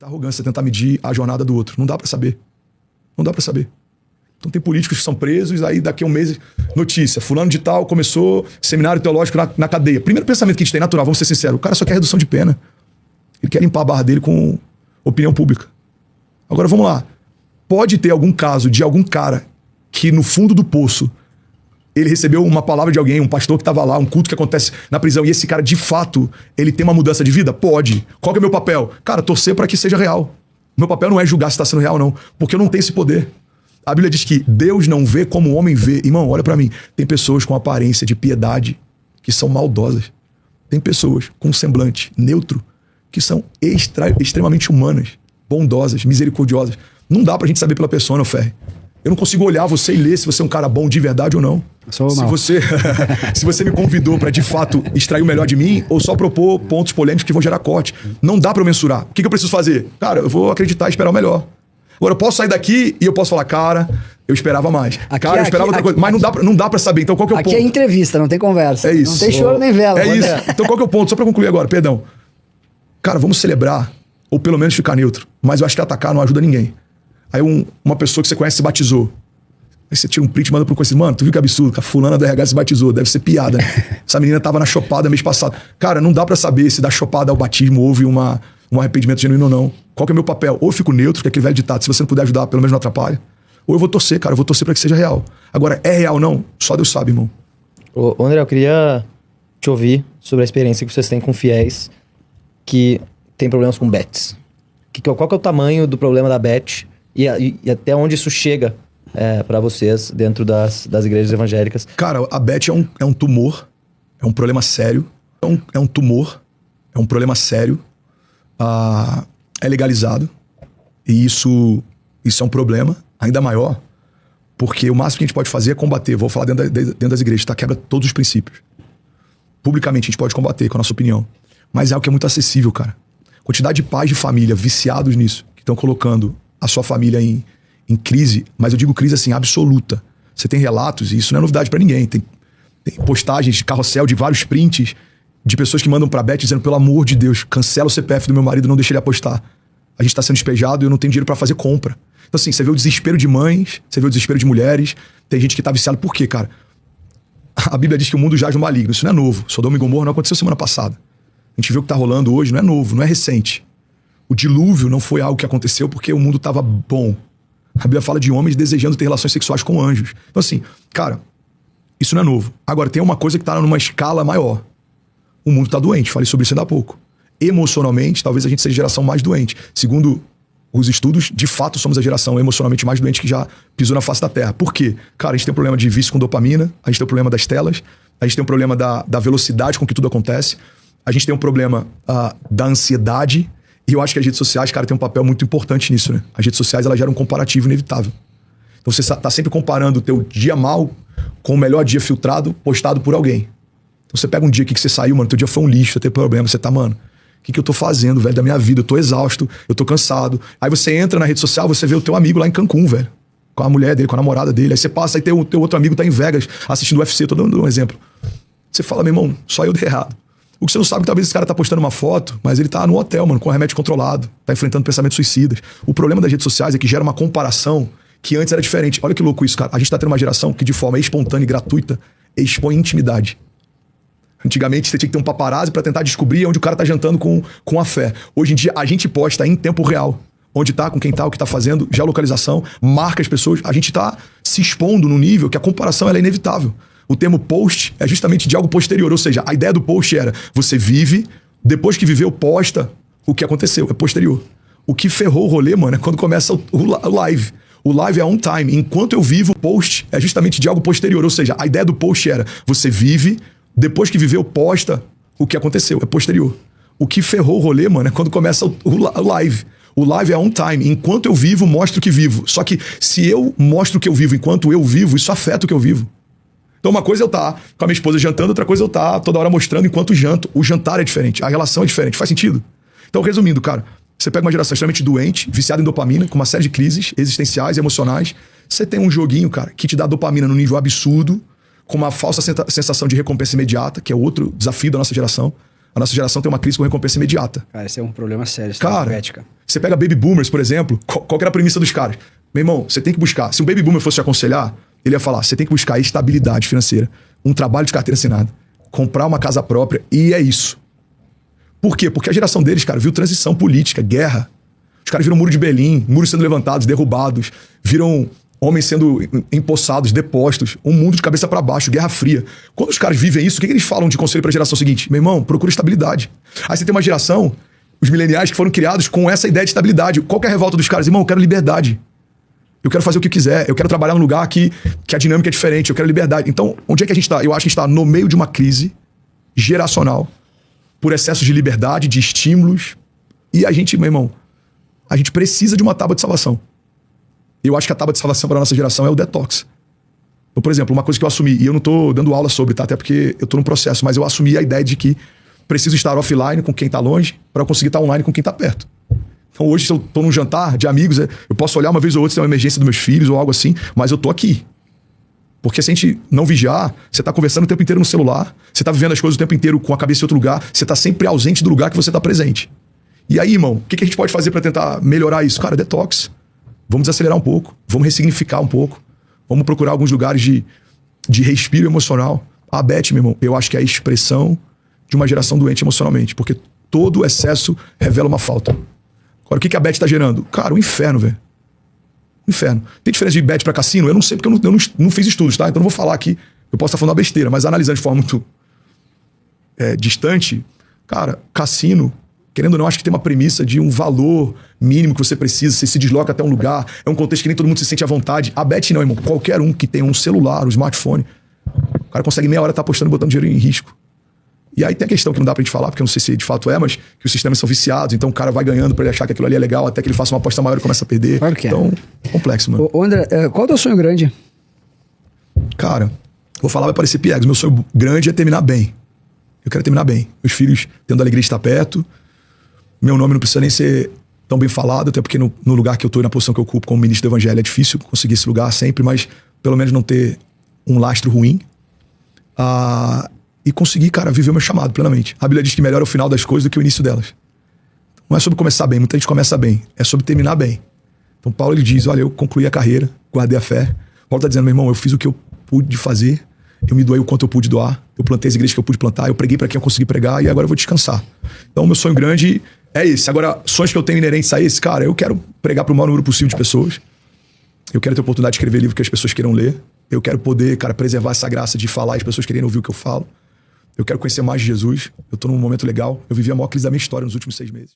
Arrogância tentar medir a jornada do outro. Não dá pra saber. Não dá pra saber. Então tem políticos que são presos, aí daqui a um mês, notícia, fulano de tal começou seminário teológico na cadeia. Primeiro pensamento que a gente tem natural, vamos ser sinceros, o cara só quer redução de pena. Ele quer limpar a barra dele com opinião pública. Agora vamos lá. Pode ter algum caso de algum cara que no fundo do poço ele recebeu uma palavra de alguém, um pastor que estava lá, um culto que acontece na prisão, e esse cara, de fato, ele tem uma mudança de vida? Pode. Qual que é o meu papel? Cara, torcer para que seja real. Meu papel não é julgar se está sendo real, não. Porque eu não tenho esse poder. A Bíblia diz que Deus não vê como o homem vê. Irmão, olha para mim. Tem pessoas com aparência de piedade que são maldosas. Tem pessoas com um semblante neutro que são extremamente humanas, bondosas, misericordiosas. Não dá pra gente saber pela pessoa, não, Ferre. Eu não consigo olhar você e ler se você é um cara bom de verdade ou não. Se você me convidou pra de fato extrair o melhor de mim ou só propor pontos polêmicos que vão gerar corte. Não dá pra eu mensurar. O que eu preciso fazer? Cara, eu vou acreditar e esperar o melhor. Agora, eu posso sair daqui e eu posso falar, cara, eu esperava mais. Eu esperava outra coisa. Mas não dá pra saber. Então, qual que é o ponto? Aqui é entrevista, não tem conversa. É isso. Não tem choro nem vela. É isso. Então, qual que é o ponto? Só pra concluir agora, perdão. Cara, vamos celebrar, ou pelo menos ficar neutro. Mas eu acho que atacar não ajuda ninguém. Aí uma pessoa que você conhece se batizou. Aí você tira um print e manda pro conhecido. Mano, tu viu que absurdo? Que a fulana do RH se batizou. Deve ser piada, né? Essa menina tava na chopada mês passado. Cara, não dá pra saber se da chopada ao batismo houve um arrependimento genuíno ou não. Qual que é o meu papel? Ou eu fico neutro, que é aquele velho ditado. Se você não puder ajudar, pelo menos não atrapalha. Ou eu vou torcer, cara. Eu vou torcer pra que seja real. Agora, é real ou não? Só Deus sabe, irmão. Ô, André, eu queria te ouvir sobre a experiência que vocês têm com fiéis que têm problemas com bets. Qual que é o tamanho do problema da bet e até onde isso chega para vocês dentro das igrejas evangélicas? Cara, a bet é um tumor, é um problema sério. É um tumor, é um problema sério. É legalizado. E isso é um problema ainda maior, porque o máximo que a gente pode fazer é combater. Vou falar dentro das igrejas, tá? Quebra todos os princípios. Publicamente a gente pode combater com a nossa opinião. Mas é algo que é muito acessível, cara. Quantidade de pais de família viciados nisso, que estão colocando a sua família em crise, mas eu digo crise assim, absoluta. Você tem relatos, e isso não é novidade pra ninguém. Tem postagens de carrossel de vários prints de pessoas que mandam pra Bet dizendo, pelo amor de Deus, cancela o CPF do meu marido, não deixa ele apostar. A gente tá sendo despejado e eu não tenho dinheiro pra fazer compra. Então assim, você vê o desespero de mães, você vê o desespero de mulheres, tem gente que tá viciado. Por quê, cara? A Bíblia diz que o mundo jaz no maligno, isso não é novo. Sodoma e Gomorra não aconteceu semana passada. A gente vê o que tá rolando hoje, não é novo, não é recente. O dilúvio não foi algo que aconteceu porque o mundo tava bom. A Bíblia fala de homens desejando ter relações sexuais com anjos. Então assim, cara, isso não é novo. Agora, tem uma coisa que tá numa escala maior. O mundo tá doente, falei sobre isso ainda há pouco. Emocionalmente, talvez a gente seja a geração mais doente. Segundo os estudos, de fato somos a geração emocionalmente mais doente que já pisou na face da Terra. Por quê? Cara, a gente tem um problema de vício com dopamina, a gente tem um problema das telas, a gente tem um problema da velocidade com que tudo acontece, a gente tem um problema da ansiedade, e eu acho que as redes sociais, cara, tem um papel muito importante nisso, né? As redes sociais, elas geram um comparativo inevitável. Então você tá sempre comparando o teu dia mal com o melhor dia filtrado, postado por alguém. Então você pega um dia aqui que você saiu, mano, teu dia foi um lixo, você tem problema, você tá, mano, o que eu tô fazendo, velho, da minha vida? Eu tô exausto, eu tô cansado. Aí você entra na rede social, você vê o teu amigo lá em Cancún, velho, com a mulher dele, com a namorada dele. Aí você passa e o teu outro amigo tá em Vegas assistindo o UFC, tô dando um exemplo. Você fala, meu irmão, só eu dei errado. O que você não sabe é que talvez esse cara tá postando uma foto, mas ele tá no hotel, mano, com remédio controlado, tá enfrentando pensamentos suicidas. O problema das redes sociais é que gera uma comparação que antes era diferente. Olha que louco isso, cara. A gente tá tendo uma geração que de forma espontânea e gratuita expõe intimidade. Antigamente você tinha que ter um paparazzi pra tentar descobrir onde o cara tá jantando com a fé. Hoje em dia a gente posta em tempo real. Onde tá, com quem tá, o que tá fazendo, geolocalização, marca as pessoas. A gente tá se expondo num nível que a comparação ela é inevitável. O termo post é justamente de algo posterior. Ou seja, a ideia do post era você vive, depois que viveu, posta o que aconteceu. É posterior. O que ferrou o rolê, mano, é quando começa o live. O live é on time. Enquanto eu vivo, o post é justamente de algo posterior. Ou seja, a ideia do post era você vive, depois que viveu, posta o que aconteceu. É posterior. O que ferrou o rolê, mano, é quando começa o live. O live é on time. Enquanto eu vivo, mostro o que vivo. Só que se eu mostro o que eu vivo enquanto eu vivo, isso afeta o que eu vivo. Então uma coisa é eu estar com a minha esposa jantando, outra coisa é eu estar toda hora mostrando enquanto janto. O jantar é diferente, a relação é diferente. Faz sentido? Então, resumindo, cara, você pega uma geração extremamente doente, viciada em dopamina, com uma série de crises existenciais e emocionais. Você tem um joguinho, cara, que te dá dopamina num nível absurdo, com uma falsa sensação de recompensa imediata, que é outro desafio da nossa geração. A nossa geração tem uma crise com recompensa imediata. Cara, esse é um problema sério. Cara, você pega baby boomers, por exemplo, qual que era a premissa dos caras? Meu irmão, você tem que buscar. Se um baby boomer fosse te aconselhar, ele ia falar, você tem que buscar estabilidade financeira, um trabalho de carteira assinada, comprar uma casa própria, e é isso. Por quê? Porque a geração deles, cara, viu transição política, guerra. Os caras viram muro de Berlim, muros sendo levantados, derrubados, viram homens sendo empossados, depostos, um mundo de cabeça para baixo, guerra fria. Quando os caras vivem isso, o que eles falam de conselho para a geração seguinte? Meu irmão, procura estabilidade. Aí você tem uma geração, os mileniais, que foram criados com essa ideia de estabilidade. Qual que é a revolta dos caras? Irmão, eu quero liberdade. Eu quero fazer o que quiser. Eu quero trabalhar num lugar que a dinâmica é diferente. Eu quero liberdade. Então, onde é que a gente tá? Eu acho que a gente tá no meio de uma crise geracional por excesso de liberdade, de estímulos. E a gente, meu irmão, a gente precisa de uma tábua de salvação. Eu acho que a tábua de salvação para a nossa geração é o detox. Então, por exemplo, uma coisa que eu assumi, e eu não tô dando aula sobre, tá? Até porque eu tô num processo, mas eu assumi a ideia de que preciso estar offline com quem tá longe para eu conseguir estar online com quem tá perto. Então hoje, se eu tô num jantar de amigos, eu posso olhar uma vez ou outra se tem uma emergência dos meus filhos ou algo assim, mas eu tô aqui. Porque se a gente não vigiar, você tá conversando o tempo inteiro no celular, você tá vivendo as coisas o tempo inteiro com a cabeça em outro lugar, você tá sempre ausente do lugar que você tá presente. E aí, irmão, o que a gente pode fazer para tentar melhorar isso? Cara, detox. Vamos desacelerar um pouco, vamos ressignificar um pouco, vamos procurar alguns lugares de respiro emocional. A Beth, meu irmão, eu acho que é a expressão de uma geração doente emocionalmente, porque todo excesso revela uma falta. Agora, o que a Beth tá gerando? Cara, o inferno, velho. Inferno. Tem diferença de Bet para cassino? Eu não sei, porque eu não fiz estudos, tá? Então eu não vou falar aqui. Eu posso estar falando uma besteira, mas analisando de forma muito distante, cara, cassino, querendo ou não, acho que tem uma premissa de um valor mínimo que você precisa, você se desloca até um lugar, é um contexto que nem todo mundo se sente à vontade. A Bet não, irmão. Qualquer um que tenha um celular, um smartphone, o cara consegue meia hora estar apostando e botando dinheiro em risco. E aí tem a questão que não dá pra gente falar, porque eu não sei se de fato mas que os sistemas são viciados, então o cara vai ganhando pra ele achar que aquilo ali é legal, até que ele faça uma aposta maior e começa a perder. Claro que então, complexo, mano. Ô, André, qual é o teu sonho grande? Cara, vou falar, vai parecer piegas. Meu sonho grande é terminar bem. Eu quero terminar bem. Meus filhos tendo a alegria de estar perto. Meu nome não precisa nem ser tão bem falado, até porque no lugar que eu tô e na posição que eu ocupo como ministro do Evangelho é difícil conseguir esse lugar sempre, mas pelo menos não ter um lastro ruim. E conseguir, cara, viver o meu chamado plenamente. A Bíblia diz que melhor é o final das coisas do que o início delas. Não é sobre começar bem, muita gente começa bem. É sobre terminar bem. Então Paulo, ele diz, olha, eu concluí a carreira, guardei a fé. Paulo tá dizendo, meu irmão, eu fiz o que eu pude fazer, eu me doei o quanto eu pude doar, eu plantei as igrejas que eu pude plantar, eu preguei para quem eu consegui pregar e agora eu vou descansar. Então meu sonho grande é esse. Agora, sonhos que eu tenho inerentes a esse, cara, eu quero pregar para o maior número possível de pessoas. Eu quero ter a oportunidade de escrever livro que as pessoas queiram ler. Eu quero poder, cara, preservar essa graça de falar e as pessoas quererem ouvir o que eu falo. Eu quero conhecer mais de Jesus. Eu tô num momento legal. Eu vivi a maior crise da minha história nos últimos 6 meses.